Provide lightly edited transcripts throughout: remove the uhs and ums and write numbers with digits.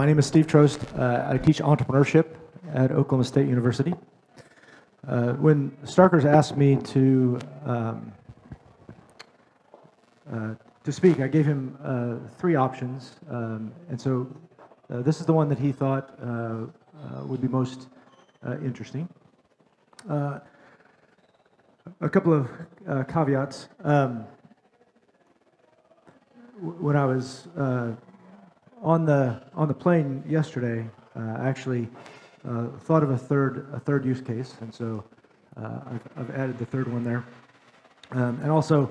My name is Steve Trost. I teach entrepreneurship at Oklahoma State University. When Starkers asked me to speak, I gave him 3 options, and so this is the one that he thought would be most interesting. A couple of caveats. When I was on the plane yesterday, I actually thought of a third use case, and so I've added the third one there. And also,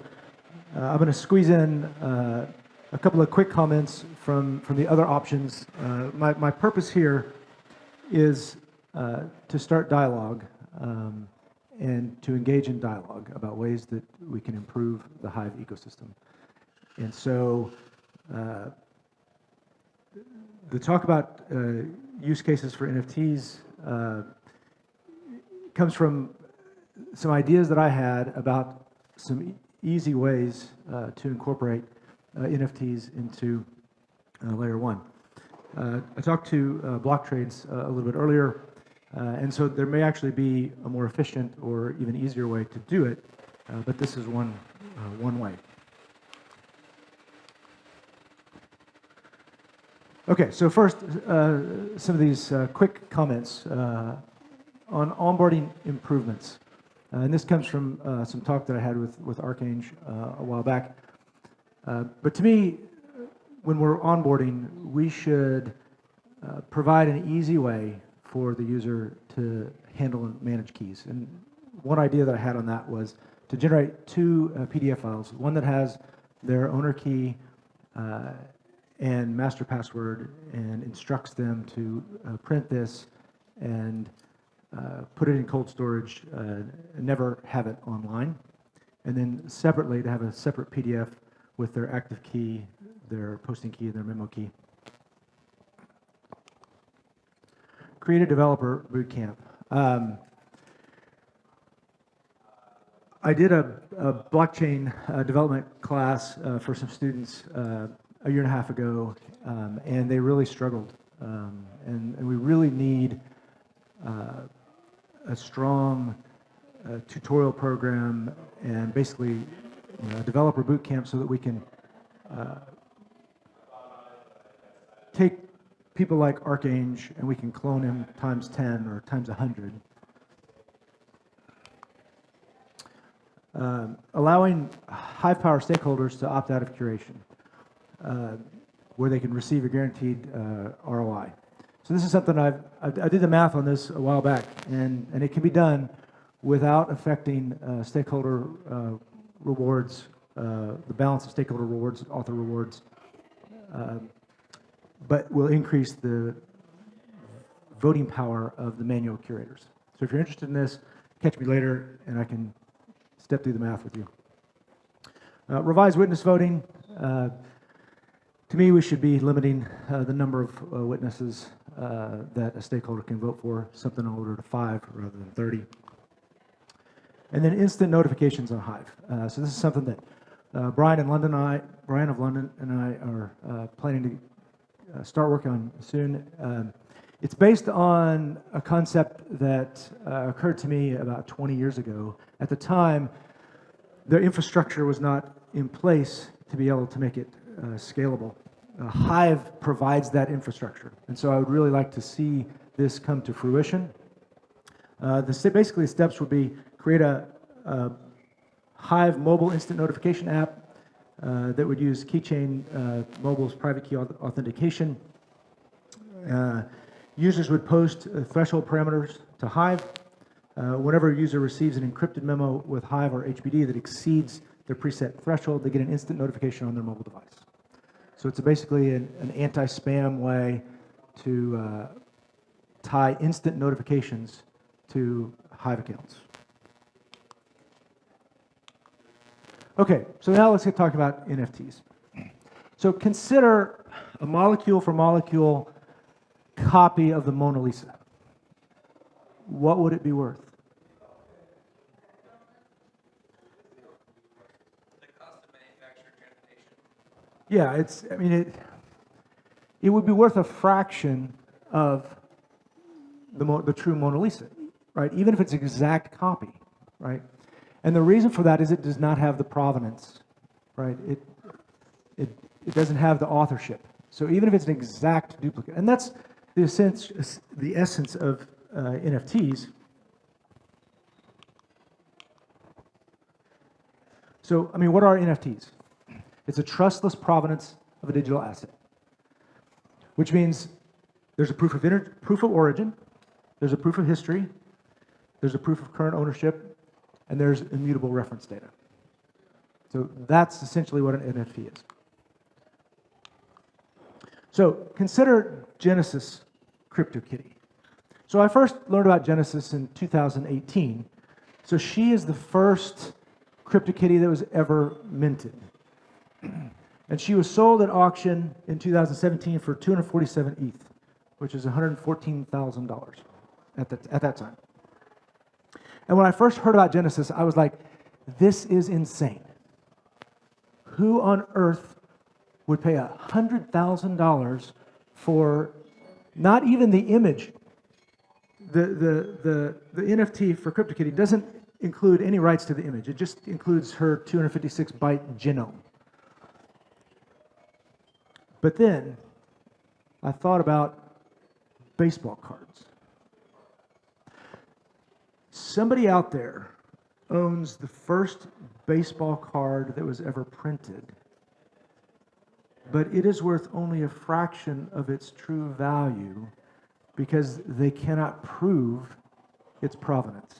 I'm going to squeeze in a couple of quick comments from the other options. My purpose here is to start dialogue and to engage in dialogue about ways that we can improve the Hive ecosystem. And so the talk about use cases for NFTs comes from some ideas that I had about some easy ways to incorporate NFTs into layer 1. I talked to block trades a little bit earlier, and so there may actually be a more efficient or even easier way to do it, but this is one way. Okay, so first, some of these quick comments on onboarding improvements. And this comes from some talk that I had with Archange a while back. But to me, when we're onboarding, we should provide an easy way for the user to handle and manage keys. And one idea that I had on that was to generate 2 PDF files, one that has their owner key and master password, and instructs them to print this and put it in cold storage, never have it online, and then separately to have a separate PDF with their active key, their posting key, and their memo key. Create a developer bootcamp. I did a blockchain development class for some students a year and a half ago, and they really struggled. And we really need a strong tutorial program and basically a developer boot camp so that we can take people like Archange and we can clone him times 10 or times 100. Allowing Hive Power stakeholders to opt out of curation, where they can receive a guaranteed ROI. So this is something I did the math on this a while back, and it can be done without affecting stakeholder rewards, the balance of stakeholder rewards, author rewards, but will increase the voting power of the manual curators. So if you're interested in this, catch me later, and I can step through the math with you. Revise witness voting. To me, we should be limiting the number of witnesses that a stakeholder can vote for, something in order to 5 rather than 30. And then instant notifications on Hive. So this is something that Brian of London and I are planning to start working on soon. It's based on a concept that occurred to me about 20 years ago. At the time, the infrastructure was not in place to be able to make it scalable. Hive provides that infrastructure, and so I would really like to see this come to fruition. Basically, the steps would be create a Hive mobile instant notification app that would use Keychain Mobile's private key authentication. Users would post threshold parameters to Hive. Whenever a user receives an encrypted memo with Hive or HBD that exceeds their preset threshold, they get an instant notification on their mobile device. So it's basically an anti-spam way to tie instant notifications to Hive accounts. Okay, so now let's get talking about NFTs. So consider a molecule for molecule copy of the Mona Lisa. What would it be worth? The cost of manufactured transportation. Yeah, it would be worth a fraction of the true Mona Lisa, right? Even if it's an exact copy, right? And the reason for that is it does not have the provenance, right? It doesn't have the authorship. So even if it's an exact duplicate, and that's the essence of NFTs. So, I mean, what are NFTs? It's a trustless provenance of a digital asset, which means there's a proof of origin, there's a proof of history, there's a proof of current ownership, and there's immutable reference data. So that's essentially what an NFT is. So consider Genesis CryptoKitty. So I first learned about Genesis in 2018. So she is the first CryptoKitty that was ever minted. And she was sold at auction in 2017 for 247 ETH, which is $114,000 at that time. And when I first heard about Genesis, I was like, this is insane. Who on earth would pay $100,000 for not even the image? The NFT for CryptoKitty doesn't include any rights to the image. It just includes her 256-byte genome. But then I thought about baseball cards. Somebody out there owns the first baseball card that was ever printed, but it is worth only a fraction of its true value because they cannot prove its provenance.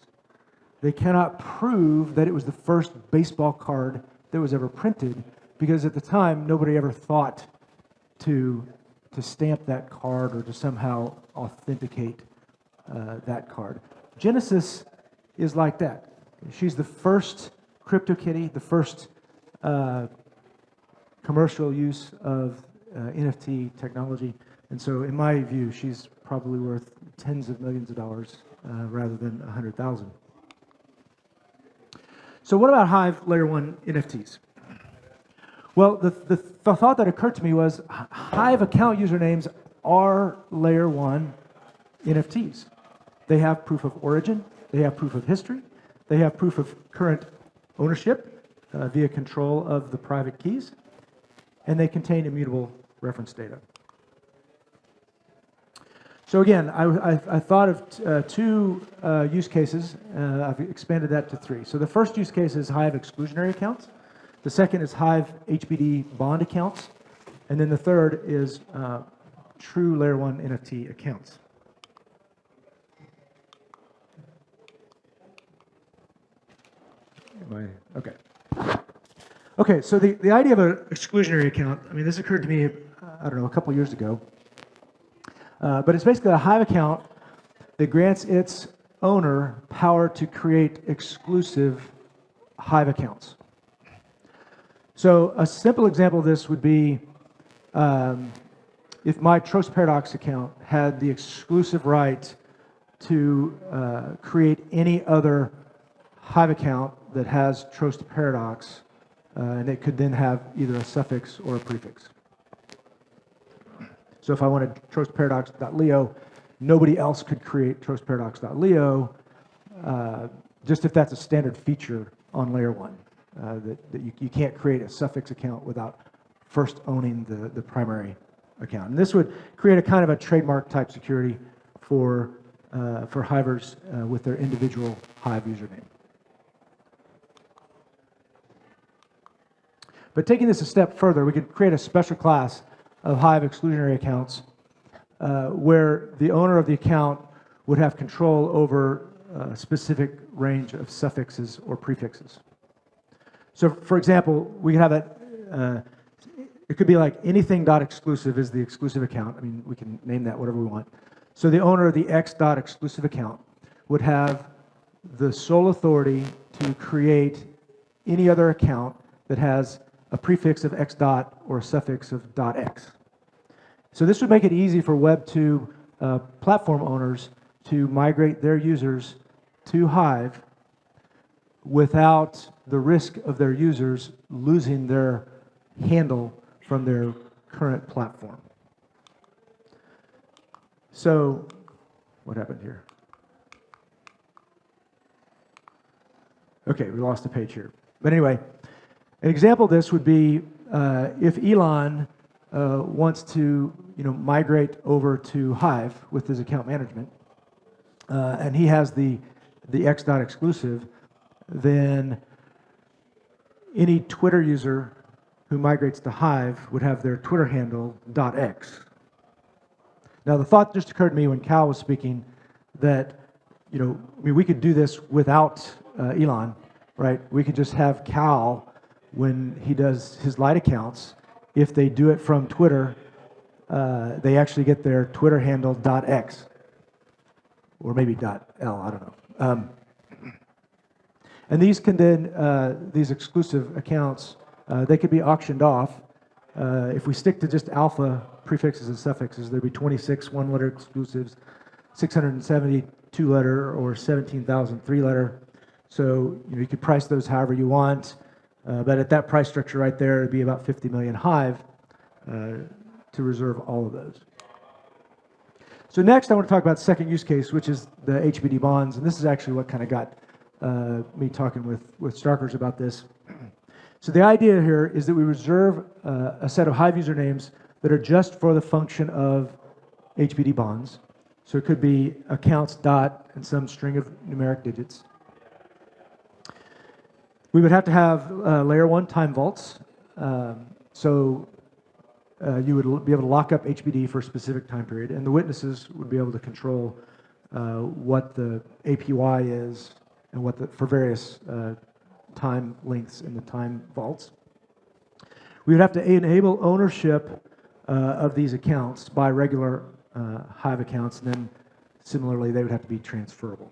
They cannot prove that it was the first baseball card that was ever printed because at the time nobody ever thought to stamp that card or to somehow authenticate that card. Genesis is like that. She's the first CryptoKitty, the first commercial use of NFT technology. And so in my view, she's probably worth tens of millions of dollars rather than 100,000. So what about Hive Layer 1 NFTs? Well, the thought that occurred to me was Hive account usernames are Layer 1 NFTs. They have proof of origin, they have proof of history, they have proof of current ownership via control of the private keys, and they contain immutable reference data. So again, I thought of two use cases. I've expanded that to three. So the first use case is Hive exclusionary accounts. The second is Hive HBD bond accounts. And then the third is true Layer 1 NFT accounts. Okay. Okay, so the idea of an exclusionary account, I mean, this occurred to me, I don't know, a couple years ago. But it's basically a Hive account that grants its owner power to create exclusive Hive accounts. So a simple example of this would be if my Trost Paradox account had the exclusive right to create any other Hive account that has Trost Paradox, and it could then have either a suffix or a prefix. So if I wanted trostparadox.leo, nobody else could create trostparadox.leo, just if that's a standard feature on Layer 1, that you can't create a suffix account without first owning the primary account. And this would create a kind of a trademark type security for Hivers with their individual Hive username. But taking this a step further, we could create a special class of Hive exclusionary accounts where the owner of the account would have control over a specific range of suffixes or prefixes. So for example, we could have it could be like anything.exclusive is the exclusive account. I mean, we can name that whatever we want. So the owner of the x.exclusive account would have the sole authority to create any other account that has a prefix of x dot or a suffix of .x. So this would make it easy for Web2 platform owners to migrate their users to Hive without the risk of their users losing their handle from their current platform. So what happened here? Okay, we lost the page here. But anyway, an example of this would be if Elon wants to migrate over to Hive with his account management, and he has the X.dot exclusive, then any Twitter user who migrates to Hive would have their Twitter handle .x. Now the thought just occurred to me when Cal was speaking that we could do this without Elon, right? We could just have Cal, when he does his Lite accounts, if they do it from Twitter, they actually get their Twitter handle .x, or maybe .l, I don't know. And these can then, these exclusive accounts, they could be auctioned off. If we stick to just alpha prefixes and suffixes, there'd be 26 one-letter exclusives, 670 two-letter, or 17,000 three-letter. So you could price those however you want, but at that price structure right there, it'd be about 50 million Hive to reserve all of those. So next, I want to talk about the second use case, which is the HBD bonds, and this is actually what kind of got me talking with Starkers about this. So the idea here is that we reserve a set of Hive usernames that are just for the function of HBD bonds. So it could be accounts dot and some string of numeric digits. We would have to have layer 1 time vaults. So you would be able to lock up HBD for a specific time period, and the witnesses would be able to control what the APY is and what for various time lengths in the time vaults. We would have to enable ownership of these accounts by regular Hive accounts, and then similarly they would have to be transferable.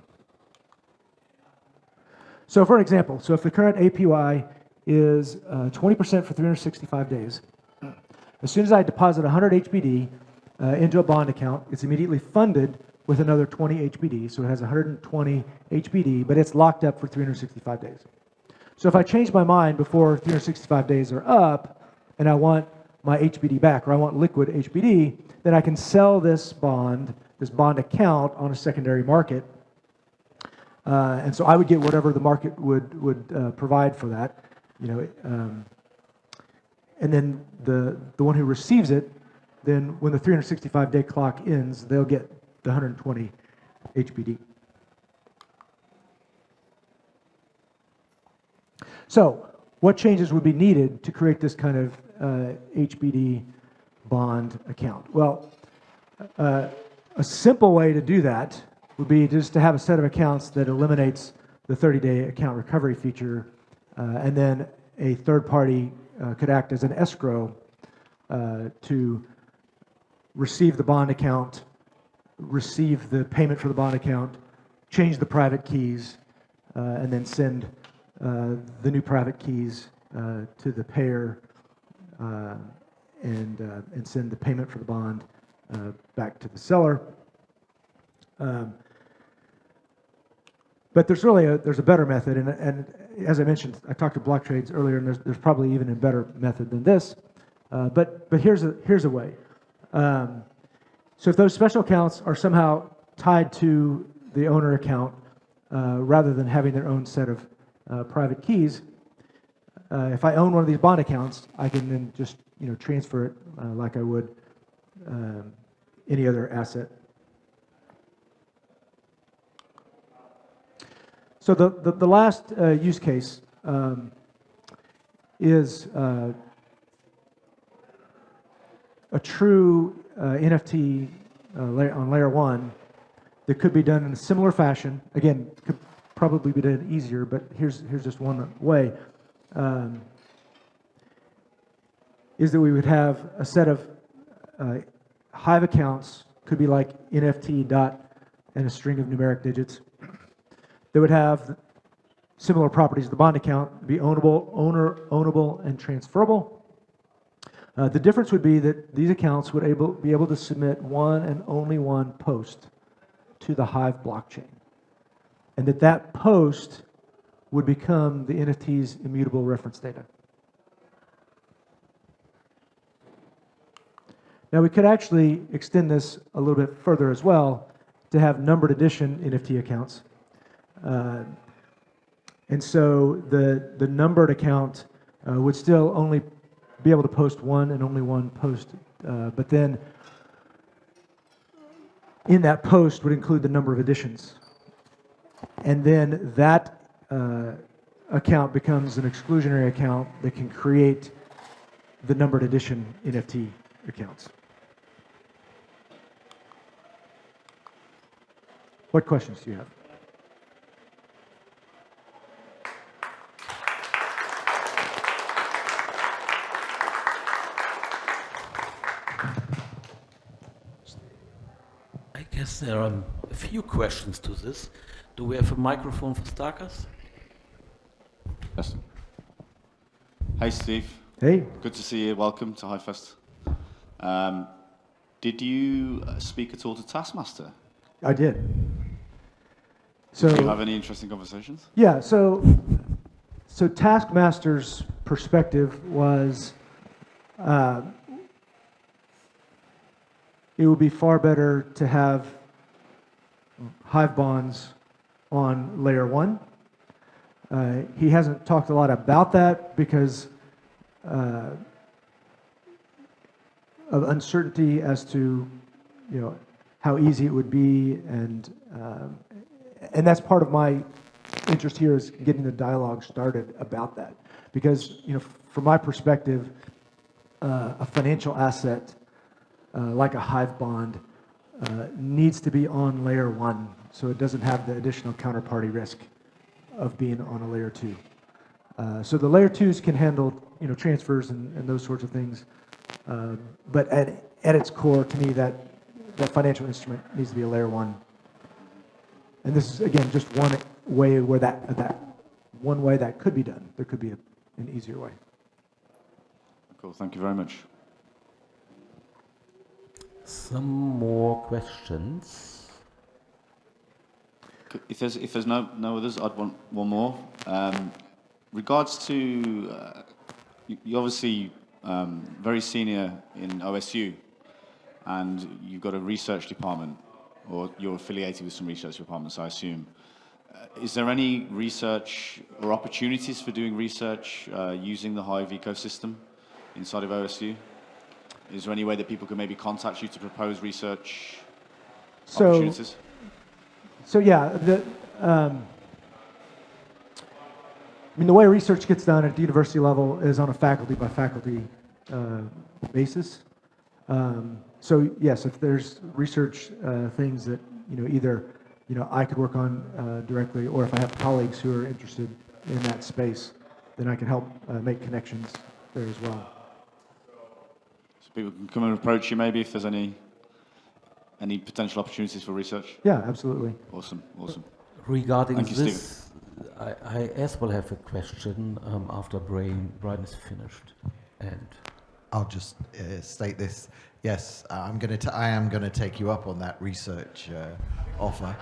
So for example, if the current APY is 20% for 365 days, as soon as I deposit 100 HBD into a bond account, it's immediately funded with another 20 HBD, so it has 120 HBD, but it's locked up for 365 days. So if I change my mind before 365 days are up, and I want my HBD back, or I want liquid HBD, then I can sell this bond account on a secondary market, and so I would get whatever the market would provide for that, and then the one who receives it, then when the 365-day clock ends, they'll get the 120 HBD. So what changes would be needed to create this kind of HBD bond account? Well, a simple way to do that would be just to have a set of accounts that eliminates the 30-day account recovery feature, and then a third party could act as an escrow to receive the bond account, receive the payment for the bond account, change the private keys, and then send the new private keys to the payer, and send the payment for the bond back to the seller. But there's a better method, and as I mentioned, I talked to block trades earlier, and there's probably even a better method than this. But here's a way. So if those special accounts are somehow tied to the owner account, rather than having their own set of private keys, if I own one of these bond accounts, I can then just transfer it like I would any other asset. So the last use case is a true NFT on layer 1 that could be done in a similar fashion. Again, could probably be done easier, but here's just one way. Is that we would have a set of Hive accounts, could be like NFT dot and a string of numeric digits. They would have similar properties to the bond account, be ownable, and transferable. The difference would be that these accounts would be able to submit one and only one post to the Hive blockchain, and that post would become the NFT's immutable reference data. Now we could actually extend this a little bit further as well to have numbered edition NFT accounts. And so the numbered account would still only be able to post one and only one post, but then in that post would include the number of editions. And then that account becomes an exclusionary account that can create the numbered edition NFT accounts. What questions do you have? I guess there are a few questions to this. Do we have a microphone for Starkers? Yes. Hey, Steve. Hey. Good to see you. Welcome to HiveFest. Did you speak at all to Taskmaster? I did. So, Do you have any interesting conversations? yeah, so Taskmaster's perspective was it would be far better to have Hive bonds on layer 1. He hasn't talked a lot about that because of uncertainty as to, how easy it would be, and that's part of my interest here is getting the dialogue started about that, because from my perspective, a financial asset like a Hive bond needs to be on layer 1, so it doesn't have the additional counterparty risk of being on a layer 2. So the layer 2s can handle transfers and those sorts of things, but at its core, to me, that financial instrument needs to be a layer 1. And this is, again, just one way where one way that could be done. There could be an easier way. Cool. Thank you very much. Some more questions. If there's no others, I'd want one more. Regards to you're obviously very senior in OSU, and you've got a research department, or you're affiliated with some research departments, I assume. Is there any research or opportunities for doing research using the Hive ecosystem inside of OSU? Is there any way that people can maybe contact you to propose research opportunities? So yeah, the way research gets done at the university level is on a faculty by faculty basis. So yes, if there's research things that either I could work on directly, or if I have colleagues who are interested in that space, then I can help make connections there as well. So people can come and approach you maybe if there's any potential opportunities for research? Yeah, absolutely. Awesome. Regarding Thank you, this, I as well have a question after Brian is finished. And I'll just state this. Yes, I am going to take you up on that research offer,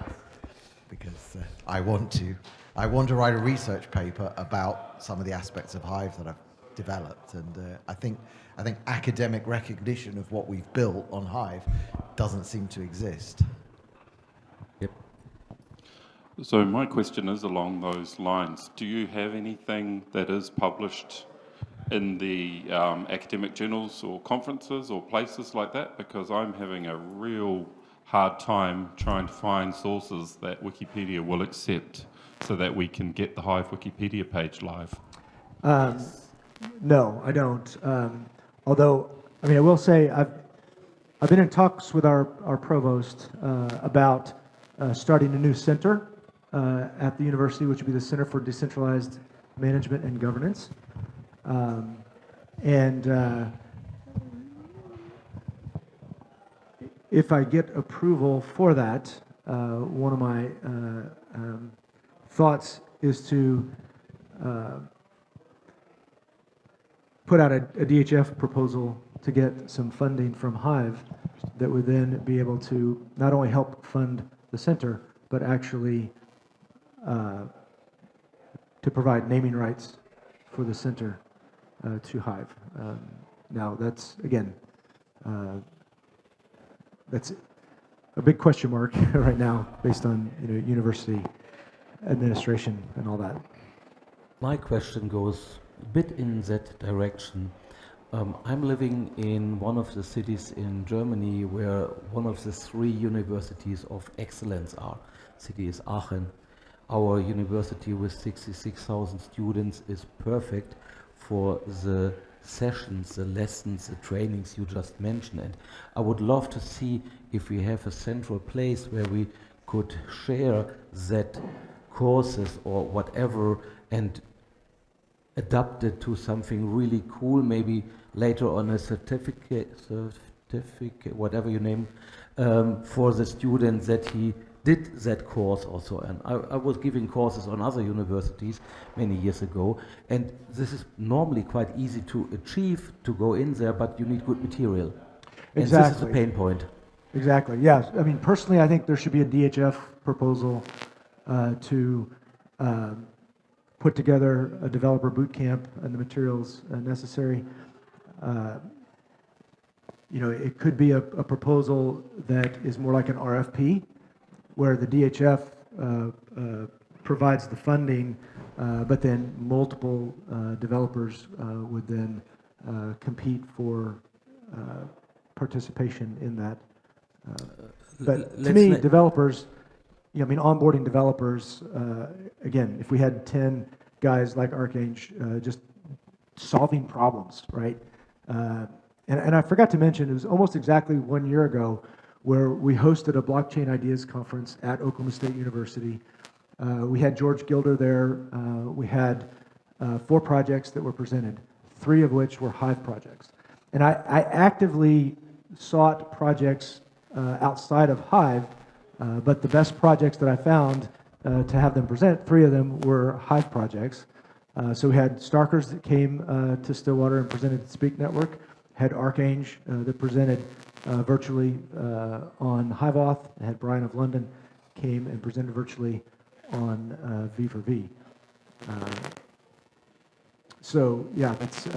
because I want to write a research paper about some of the aspects of Hive that I've developed, and I think academic recognition of what we've built on Hive doesn't seem to exist. Yep. So my question is along those lines. Do you have anything that is published in the academic journals or conferences or places like that? Because I'm having a real hard time trying to find sources that Wikipedia will accept so that we can get the Hive Wikipedia page live. No, I don't. Although, I will say I've been in talks with our provost about starting a new center at the university, which would be the Center for Decentralized Management and Governance. If I get approval for that, one of my thoughts is to put out a DHF proposal to get some funding from Hive that would then be able to not only help fund the center, but actually to provide naming rights for the center to Hive. Now that's, again, that's a big question mark right now, based on university administration and all that. My question goes a bit in that direction. I'm living in one of the cities in Germany where one of the 3 universities of excellence are. City is Aachen. Our university with 66,000 students is perfect for the sessions, the lessons, the trainings you just mentioned. And I would love to see if we have a central place where we could share that courses or whatever and adapt it to something really cool, maybe later on a certificate, whatever you name, for the student that he did that course also. And I was giving courses on other universities many years ago, and this is normally quite easy to achieve, to go in there, but you need good material. And this is the pain point. Exactly, yeah. I mean, personally, I think there should be a DHF proposal to put together a developer boot camp and the materials necessary. It could be a proposal that is more like an RFP, where the DHF provides the funding, but then multiple developers would then compete for participation in that. But to me, developers, onboarding developers, again, if we had 10 guys like Archange just solving problems, right? And I forgot to mention, it was almost exactly 1 year ago where we hosted a blockchain ideas conference at Oklahoma State University. We had George Gilder there. We had 4 projects that were presented, 3 of which were Hive projects. And I actively sought projects outside of Hive, but the best projects that I found to have them present, 3 of them were Hive projects. So we had Starkers that came to Stillwater and presented at Speak Network, had Archange that presented virtually on HiveAuth, had Brian of London came and presented virtually on V4V. So yeah, that's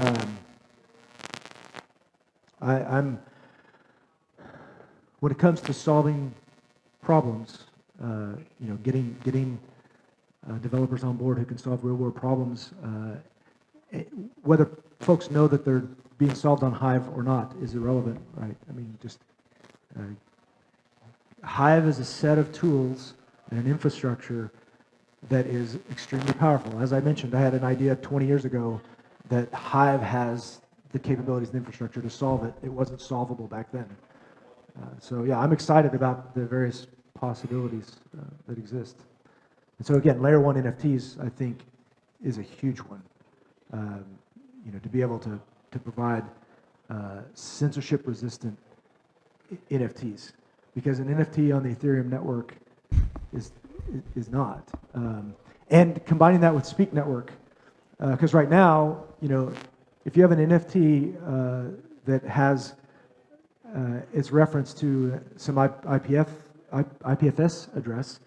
I'm when it comes to solving problems, getting developers on board who can solve real-world problems, whether folks know that they're being solved on Hive or not is irrelevant, right? I mean, just Hive is a set of tools and an infrastructure that is extremely powerful. As I mentioned, I had an idea 20 years ago that Hive has the capabilities and infrastructure to solve it. It wasn't solvable back then. So yeah, I'm excited about the various possibilities that exist. And so again, layer 1 NFTs, I think, is a huge one. To be able to provide censorship-resistant NFTs, because an NFT on the Ethereum network is not. And combining that with Speak Network, because right now, if you have an NFT that has its reference to some IPFS address,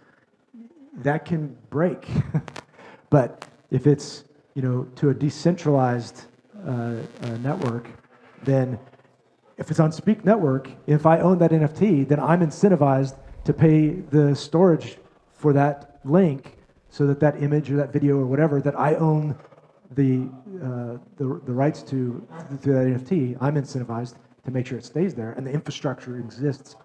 that can break. But if it's to a decentralized network, then if it's on Speak Network, if I own that NFT, then I'm incentivized to pay the storage for that link, so that that image or that video or whatever that I own the rights to through that NFT, I'm incentivized to make sure it stays there, and the infrastructure exists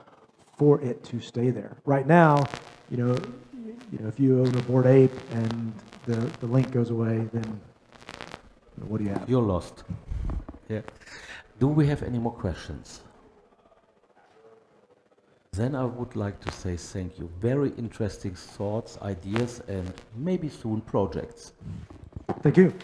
for it to stay there. Right now, if you own a Bored Ape and the link goes away, then what do you have? You're lost. Yeah. Do we have any more questions? Then I would like to say thank you. Very interesting thoughts, ideas, and maybe soon projects. Thank you.